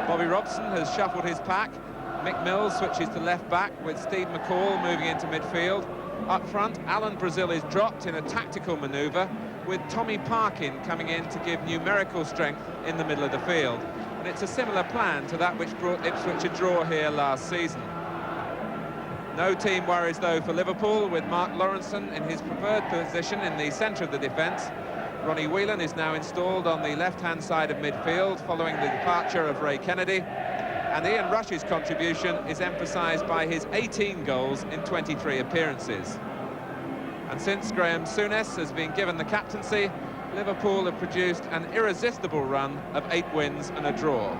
Bobby Robson has shuffled his pack. Mick Mills switches to left-back with Steve McCall moving into midfield. Up front, Alan Brazil is dropped in a tactical manoeuvre, with Tommy Parkin coming in to give numerical strength in the middle of the field. And it's a similar plan to that which brought Ipswich a draw here last season. No team worries, though, for Liverpool, with Mark Lawrenson in his preferred position in the centre of the defence. Ronnie Whelan is now installed on the left-hand side of midfield, following the departure of Ray Kennedy. And Ian Rush's contribution is emphasised by his 18 goals in 23 appearances. And since Graham Souness has been given the captaincy, Liverpool have produced an irresistible run of 8 wins and a draw.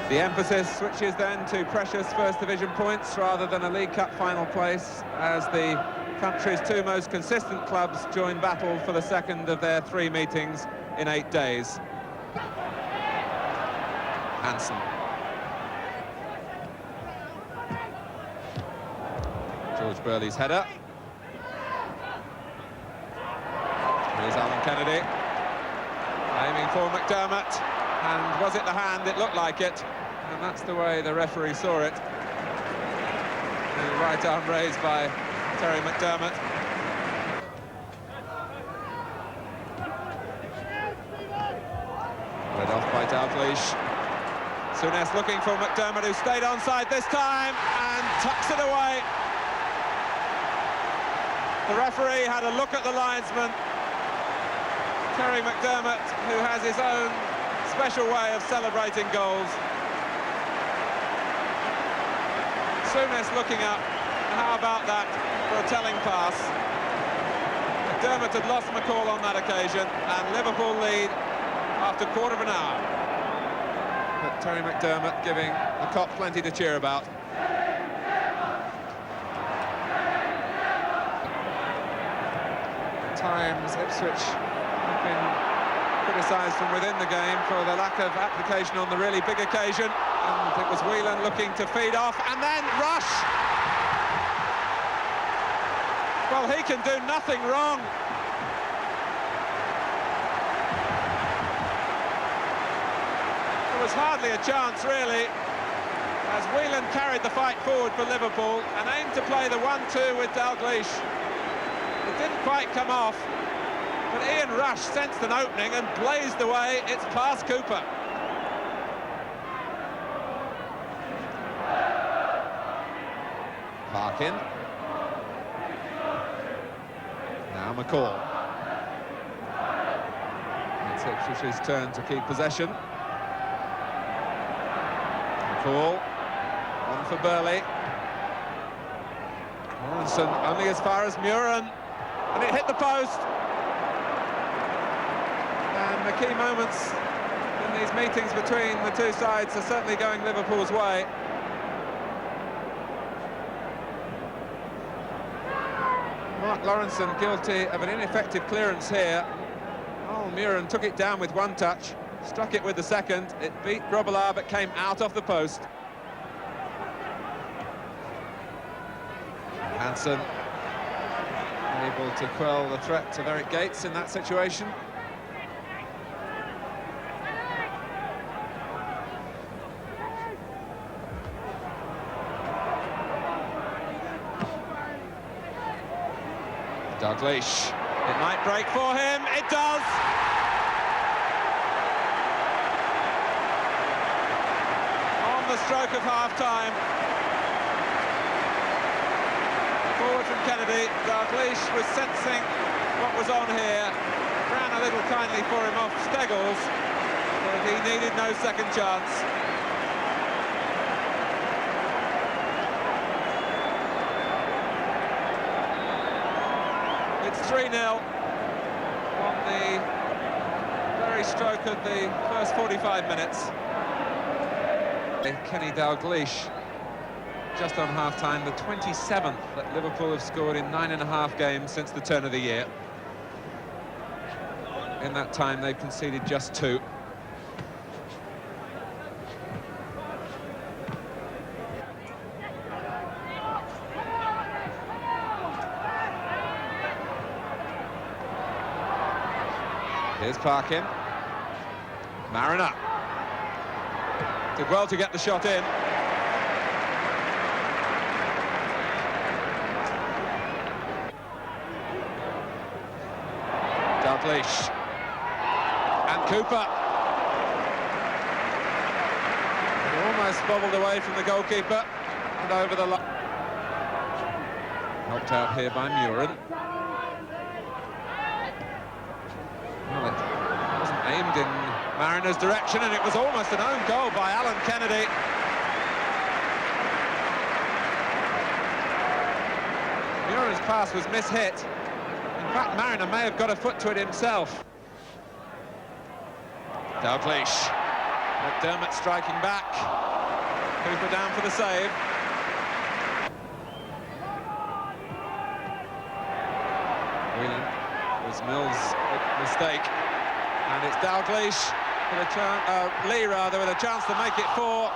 The emphasis switches then to precious First Division points rather than a League Cup final place, as the country's 2 most consistent clubs join battle for the second of their 3 meetings in 8 days. Hansen. George Burley's header. Here's Alan Kennedy. Aiming for McDermott. And was it the hand? It looked like it. And that's the way the referee saw it. The right arm raised by Terry McDermott. Led off by Dalglish. Souness looking for McDermott, who stayed onside this time and tucks it away. The referee had a look at the linesman, Terry McDermott, who has his own special way of celebrating goals. Souness looking up, and how about that for a telling pass? McDermott had lost McCall on that occasion, and Liverpool lead after a quarter of an hour. But Terry McDermott giving the Kop plenty to cheer about. At times Ipswich have been criticised from within the game for the lack of application on the really big occasion, and it was Whelan looking to feed off, and then Rush! Well, he can do nothing wrong. There was hardly a chance, really, as Whelan carried the fight forward for Liverpool and aimed to play the 1-2 with Dalglish. It didn't quite come off, but Ian Rush sensed an opening and blazed away. It's past Cooper. Parkin. Now McCall. It's Ipswich's turn to keep possession. McCall. On for Burley. Lawrenson only as far as Muren. And it hit the post. And the key moments in these meetings between the 2 sides are certainly going Liverpool's way. Mark Lawrenson guilty of an ineffective clearance here. Oh, Muren took it down with 1 touch, struck it with the second. It beat Grobbelaar but came out off the post. Hansen able to quell the threat of Eric Gates in that situation. Dalglish, it might break for him, it does! On the stroke of half-time. Forward from Kennedy, Dalglish was sensing what was on here, ran a little kindly for him off Steggles, but he needed no second chance. It's 3-0 on the very stroke of the first 45 minutes. Kenny Dalglish, just on half-time, the 27th that Liverpool have scored in 9.5 games since the turn of the year. In that time, they've conceded just 2. Here's Parkin. Mariner. Did well to get the shot in. Dalglish. And Cooper. He almost bobbled away from the goalkeeper and over the line. Helped out here by Murin. Well, it wasn't aimed in Mariner's direction, and it was almost an own goal by Alan Kennedy. Murin's pass was mishit. In fact, Mariner may have got a foot to it himself. Dalglish. McDermott striking back. Cooper down for the save. Whelan was Mills' mistake. And it's Dalglish with a chance, Lee rather, with a chance to make it 4,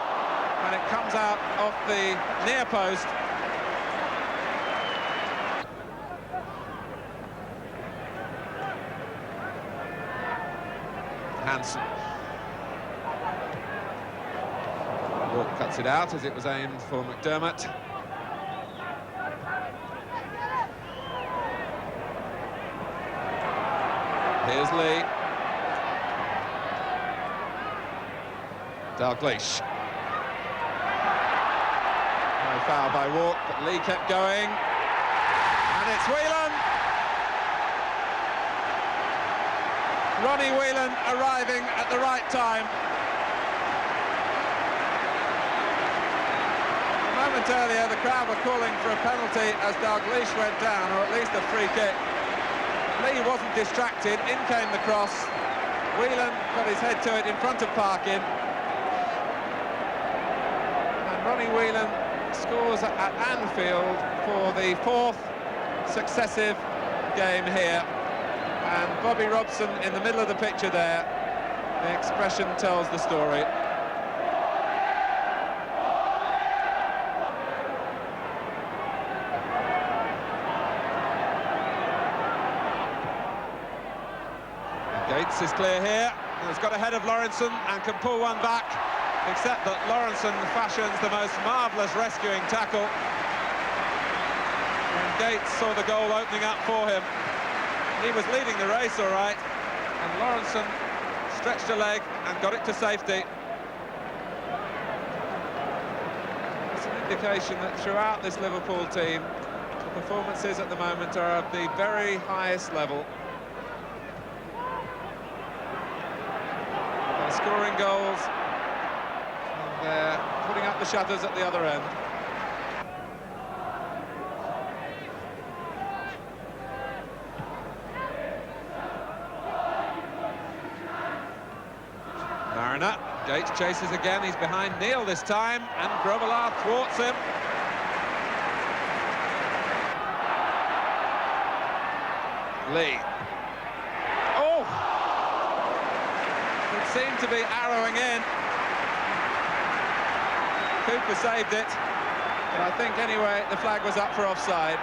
and it comes out off the near post. Hansen. Walk cuts it out as it was aimed for McDermott. Here's Lee. Dalglish. No foul by Walk, but Lee kept going. And it's Whelan. Ronnie Whelan arriving at the right time. A moment earlier, the crowd were calling for a penalty as Dalglish went down, or at least a free kick. Lee wasn't distracted, in came the cross. Whelan got his head to it in front of Parkin. And Ronnie Whelan scores at Anfield for the 4th successive game here. And Bobby Robson in the middle of the picture there. The expression tells the story. Gates is clear here. He's got ahead of Lawrenson and can pull one back, except that Lawrenson fashions the most marvellous rescuing tackle. And Gates saw the goal opening up for him. He was leading the race, all right, and Lawrenson stretched a leg and got it to safety. It's an indication that throughout this Liverpool team, the performances at the moment are of the very highest level. They're scoring goals, and they're putting up the shutters at the other end. Mariner, Gates chases again, he's behind Neil this time, and Grobbelaar thwarts him. Lee. Oh! It seemed to be arrowing in. Cooper saved it, but I think anyway the flag was up for offside.